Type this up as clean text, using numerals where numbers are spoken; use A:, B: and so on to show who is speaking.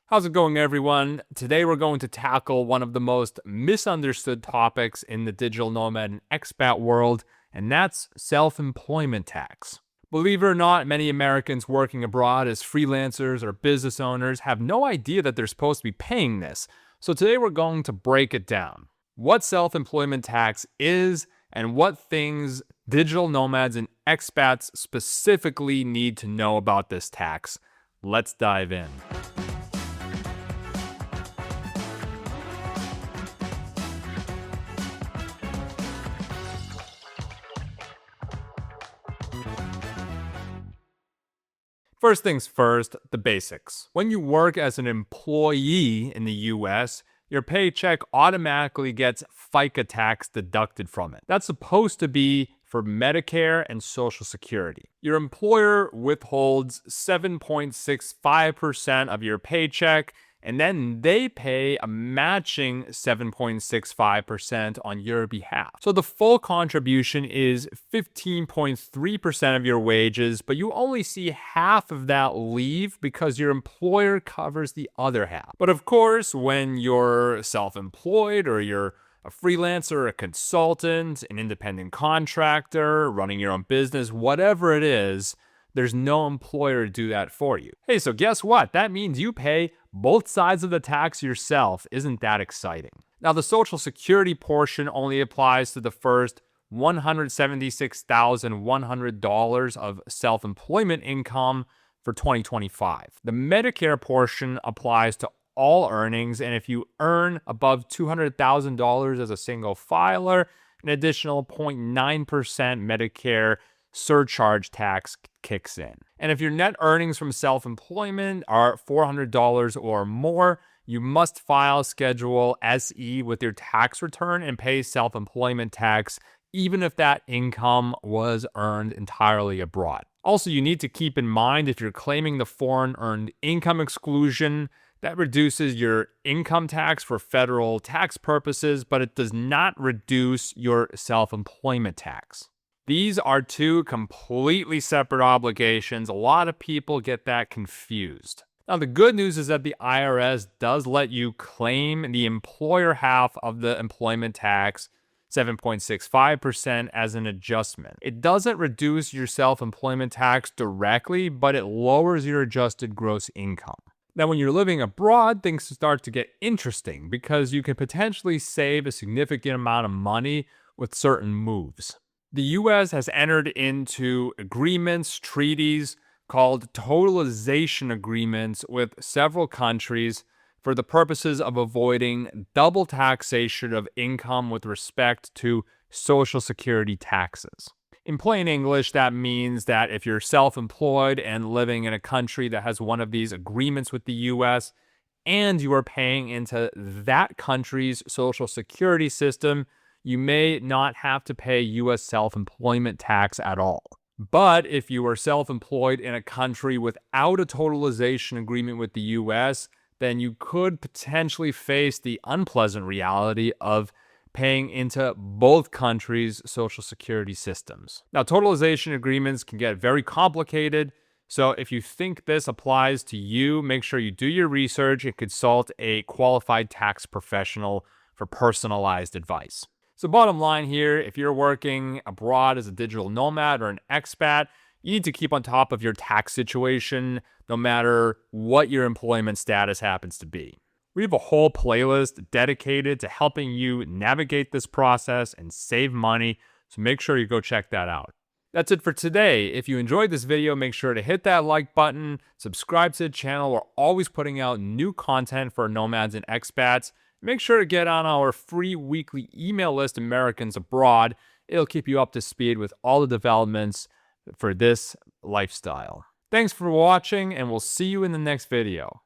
A: How's it going, everyone? Today we're going to tackle one of the most misunderstood topics in the digital nomad and expat world, and that's self-employment tax. Believe it or not, many Americans working abroad as freelancers or business owners have no idea that they're supposed to be paying this. So today we're going to break it down. What self-employment tax is and what things digital nomads and expats specifically need to know about this tax. Let's dive in. First things first, the basics. When you work as an employee in the US, your paycheck automatically gets FICA tax deducted from it. That's supposed to be for Medicare and Social Security. Your employer withholds 7.65% of your paycheck, and then they pay a matching 7.65% on your behalf. So the full contribution is 15.3% of your wages, but you only see half of that leave because your employer covers the other half. But of course, when you're self-employed or you're a freelancer, a consultant, an independent contractor, running your own business, whatever it is, there's no employer to do that for you. Hey, so guess what? That means you pay both sides of the tax yourself. Isn't that exciting? Now, the Social Security portion only applies to the first $176,100 of self-employment income for 2025. The Medicare portion applies to all earnings, and if you earn above $200,000 as a single filer, an additional 0.9% Medicare surcharge tax kicks in. And if your net earnings from self-employment are $400 or more, you must file Schedule SE with your tax return and pay self-employment tax, even if that income was earned entirely abroad. Also, you need to keep in mind if you're claiming the foreign earned income exclusion, that reduces your income tax for federal tax purposes, but it does not reduce your self-employment tax. These are two completely separate obligations. A lot of people get that confused. Now, the good news is that the IRS does let you claim the employer half of the employment tax, 7.65%, as an adjustment. It doesn't reduce your self-employment tax directly, but it lowers your adjusted gross income. Now, when you're living abroad, things start to get interesting because you can potentially save a significant amount of money with certain moves. The US has entered into agreements, treaties called totalization agreements with several countries for the purposes of avoiding double taxation of income with respect to Social Security taxes. In plain English, that means that if you're self-employed and living in a country that has one of these agreements with the US and you are paying into that country's Social Security system, you may not have to pay US self-employment tax at all. But if you are self-employed in a country without a totalization agreement with the US, then you could potentially face the unpleasant reality of paying into both countries' Social Security systems. Now, totalization agreements can get very complicated, so if you think this applies to you, make sure you do your research and consult a qualified tax professional for personalized advice. So bottom line here, if you're working abroad as a digital nomad or an expat, you need to keep on top of your tax situation no matter what your employment status happens to be. We have a whole playlist dedicated to helping you navigate this process and save money, so make sure you go check that out. That's it for today. If you enjoyed this video, make sure to hit that like button, subscribe to the channel. We're always putting out new content for nomads and expats. Make sure to get on our free weekly email list, Americans Abroad. It'll keep you up to speed with all the developments for this lifestyle. Thanks for watching, and we'll see you in the next video.